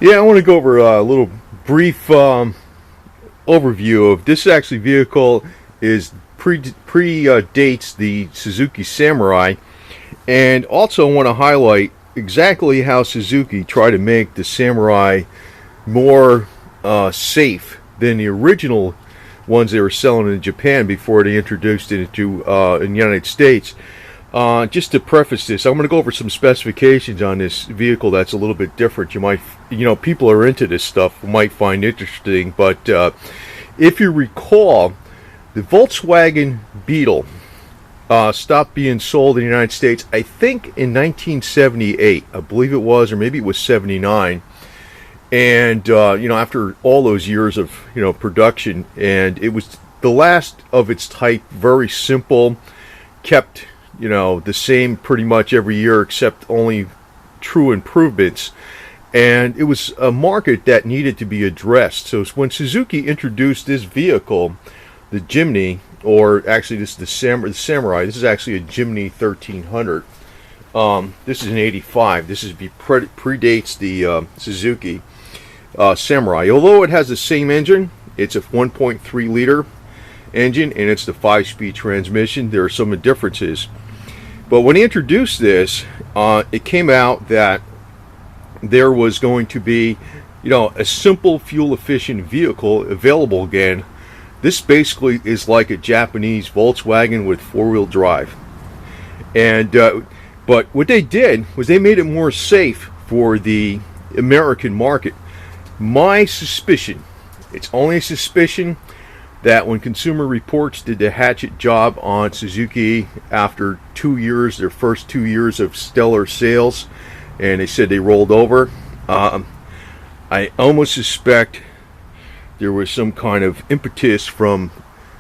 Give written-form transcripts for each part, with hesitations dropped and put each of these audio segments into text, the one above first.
Yeah, I want to go over a little brief overview of this. Actually, vehicle is predates the Suzuki Samurai, and also want to highlight exactly how Suzuki tried to make the Samurai more safe than the original ones they were selling in Japan before they introduced it into in the United States. Just to preface this, I'm going to go over some specifications on this vehicle that's a little bit different. You might, people are into this stuff, might find interesting. But if you recall, the Volkswagen Beetle stopped being sold in the United States, I think in 1978, I believe it was, or maybe it was 79. And after all those years of production, and it was the last of its type, very simple, kept the same pretty much every year except only true improvements, and it was a market that needed to be addressed. So when Suzuki introduced this vehicle, the Jimny, or actually this is the Samurai, this is actually a Jimny 1300. This is an 85. This predates the Suzuki Samurai. Although it has the same engine, it's a 1.3 liter engine and it's the 5-speed transmission. There are some differences. But when he introduced this, it came out that there was going to be, a simple fuel-efficient vehicle available again. This basically is like a Japanese Volkswagen with 4-wheel drive. And but what they did was they made it more safe for the American market. My suspicion, it's only a suspicion, that when Consumer Reports did the hatchet job on Suzuki after 2 years, their first 2 years of stellar sales, and they said they rolled over, I almost suspect there was some kind of impetus from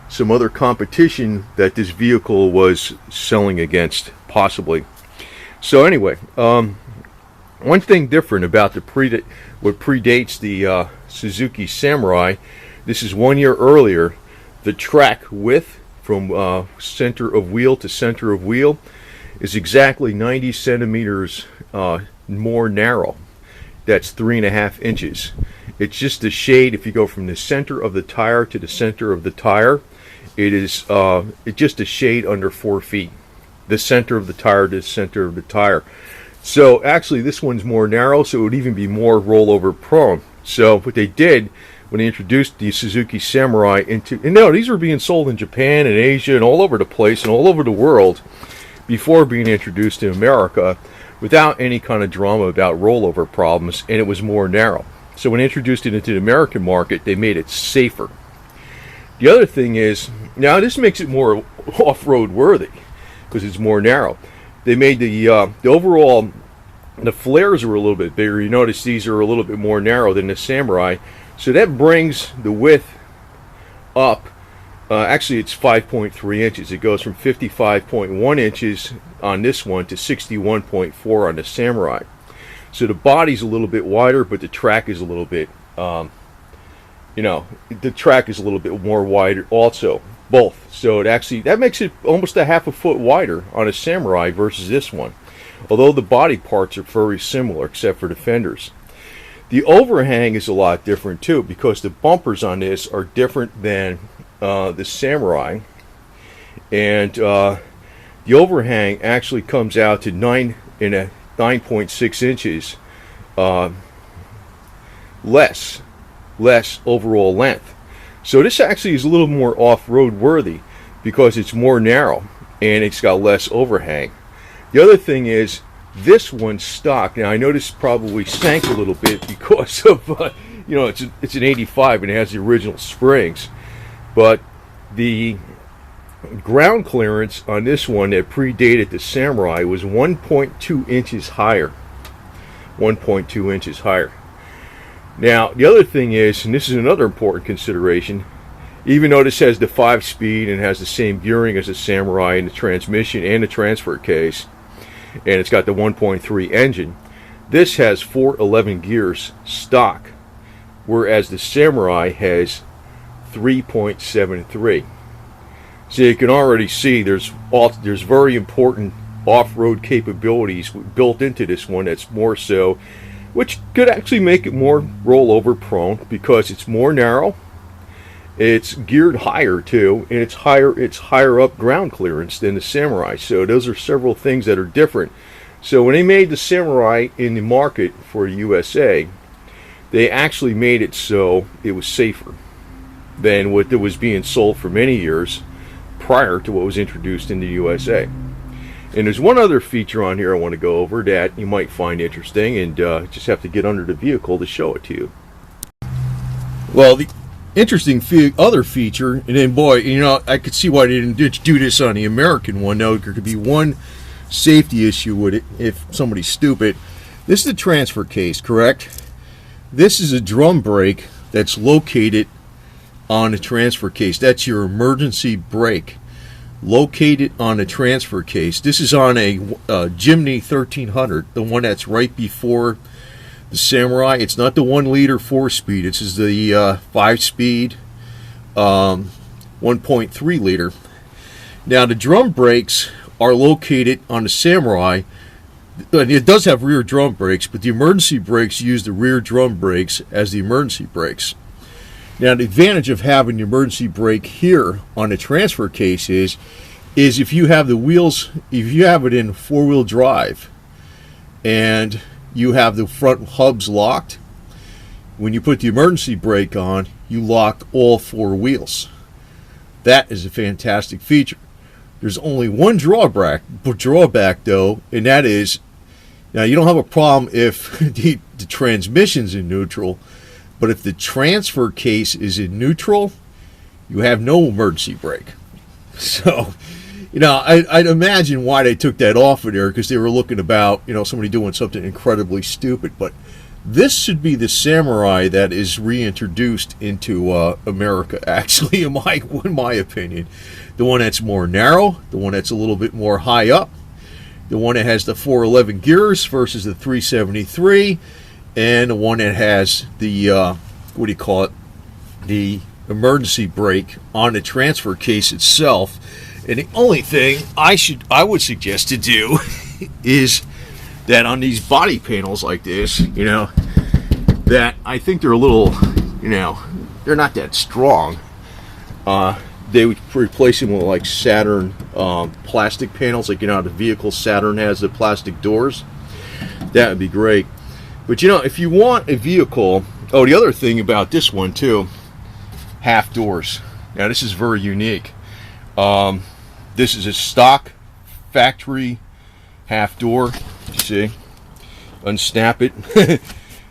some other competition that this vehicle was selling against, possibly. So anyway, one thing different about what predates the Suzuki Samurai, this is 1 year earlier. The track width from center of wheel to center of wheel is exactly 90 centimeters more narrow. That's 3.5 inches. It's just a shade. If you go from the center of the tire to the center of the tire, it's just a shade under 4 feet. The center of the tire to the center of the tire. So actually this one's more narrow, so it would even be more rollover prone. So what they did when they introduced the Suzuki Samurai these were being sold in Japan and Asia and all over the place and all over the world before being introduced in America without any kind of drama about rollover problems, and it was more narrow. So when they introduced it into the American market, they made it safer. The other thing is, now this makes it more off-road worthy because it's more narrow. They made the overall, the flares are a little bit bigger. You notice these are a little bit more narrow than the Samurai. So that brings the width up. Actually, it's 5.3 inches. It goes from 55.1 inches on this one to 61.4 on the Samurai. So the body's a little bit wider, but the track is a little bit, the track is a little bit more wider also. Both. So that makes it almost a half a foot wider on a Samurai versus this one. Although the body parts are very similar except for the fenders. The overhang is a lot different too because the bumpers on this are different than the Samurai. And the overhang actually comes out to 9.6 inches less overall length. So this actually is a little more off-road worthy because it's more narrow and it's got less overhang. The other thing is this one's stock. Now I know this probably sank a little bit because of it's an 85 and it has the original springs, but the ground clearance on this one that predated the Samurai was 1.2 inches higher. 1.2 inches higher. Now, the other thing is, and this is another important consideration, even though this has the 5-speed and has the same gearing as the Samurai in the transmission and the transfer case, and it's got the 1.3 engine, this has 411 gears stock, whereas the Samurai has 3.73. So you can already see there's very important off-road capabilities built into this one that's more so which could actually make it more rollover prone because it's more narrow. It's geared higher too, and it's higher up ground clearance than the Samurai. So those are several things that are different. So when they made the Samurai in the market for USA, they actually made it so it was safer than what was being sold for many years prior to what was introduced in the USA. And there's one other feature on here I want to go over that you might find interesting, and just have to get under the vehicle to show it to you. Well, the interesting other feature, and then boy, you know, I could see why they didn't do this on the American one. Though there could be one safety issue with it if somebody's stupid. This is the transfer case, correct? This is a drum brake that's located on the transfer case. That's your emergency brake, located on the transfer case. This is on a Jimny 1300, the one that's right before the Samurai. It's not the 1 liter 4-speed. This is the 5-speed 1.3 liter. Now the drum brakes are located on the Samurai. It does have rear drum brakes, but the emergency brakes use the rear drum brakes as the emergency brakes. Now the advantage of having the emergency brake here on the transfer case is if you have the wheels, if you have it in 4-wheel drive and you have the front hubs locked, when you put the emergency brake on, you lock all 4 wheels. That is a fantastic feature. There's only one drawback though, and that is, now you don't have a problem if the transmission's in neutral, but if the transfer case is in neutral, you have no emergency brake. So, you know, I'd imagine why they took that off of there, because they were looking about, you know, somebody doing something incredibly stupid. But this should be the Samurai that is reintroduced into America, actually, in my opinion. The one that's more narrow, the one that's a little bit more high up, the one that has the 411 gears versus the 373, and the one that has the, what do you call it, the emergency brake on the transfer case itself. And the only thing I would suggest to do is that on these body panels like this, you know, that I think they're a little, you know, they're not that strong. They would replace them with like Saturn plastic panels, like, you know, the vehicle Saturn has the plastic doors. That would be great. But, you know, if you want a vehicle, oh, the other thing about this one too, half doors. Now this is very unique. This is a stock factory half door. You see, unsnap it.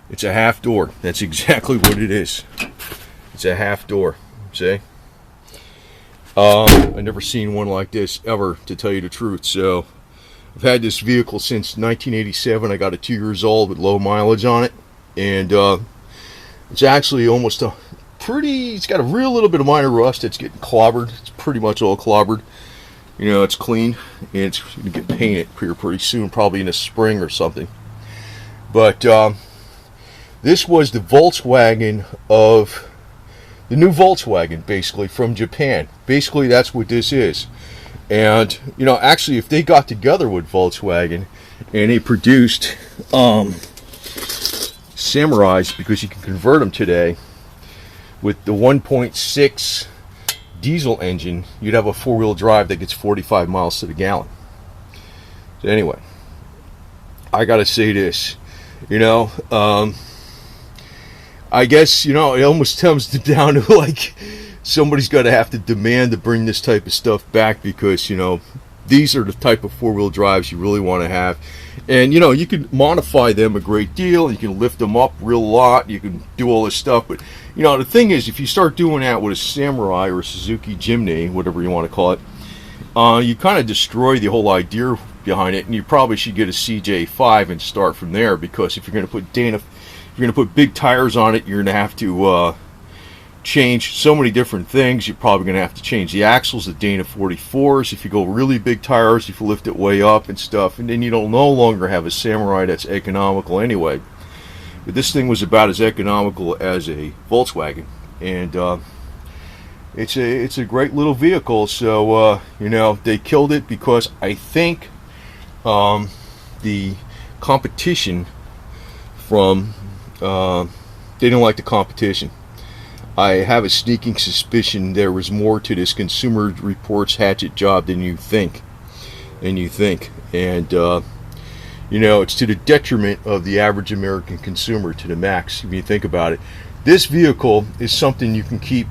It's a half door. That's exactly what it is. It's a half door. See, I've never seen one like this ever, to tell you the truth. So I've had this vehicle since 1987. I got it 2 years old with low mileage on it, and it's actually almost a it's got a real little bit of minor rust. It's getting clobbered. It's pretty much all clobbered. You know, it's clean, and it's going to get painted here pretty soon, probably in the spring or something. But this was the Volkswagen of the new Volkswagen, basically, from Japan. Basically, that's what this is. And, you know, actually, if they got together with Volkswagen and they produced Samurais, because you can convert them today with the 1.6 diesel engine, you'd have a 4-wheel drive that gets 45 miles to the gallon. So anyway, I gotta say this, you know, I guess, you know, it almost comes down to like somebody's got to have to demand to bring this type of stuff back, because, you know, these are the type of 4-wheel drives you really want to have. And, you know, you can modify them a great deal. You can lift them up real lot. You can do all this stuff. But, you know, the thing is, if you start doing that with a Samurai or a Suzuki Jimny, whatever you want to call it, you kind of destroy the whole idea behind it. And you probably should get a CJ5 and start from there, because if you're going to put big tires on it, you're going to have to change so many different things. You're probably going to have to change the axles, the Dana 44s, if you go really big tires, if you lift it way up and stuff, and then you don't no longer have a Samurai that's economical anyway. But this thing was about as economical as a Volkswagen, and it's a great little vehicle. So you know, they killed it because I think the competition from they didn't like the competition. I have a sneaking suspicion there was more to this Consumer Reports hatchet job than you think. And you know, it's to the detriment of the average American consumer to the max, if you think about it. This vehicle is something you can keep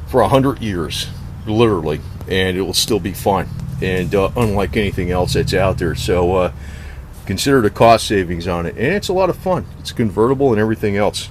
for 100 years, literally, and it will still be fine. And unlike anything else that's out there. So consider the cost savings on it. And it's a lot of fun. It's convertible and everything else.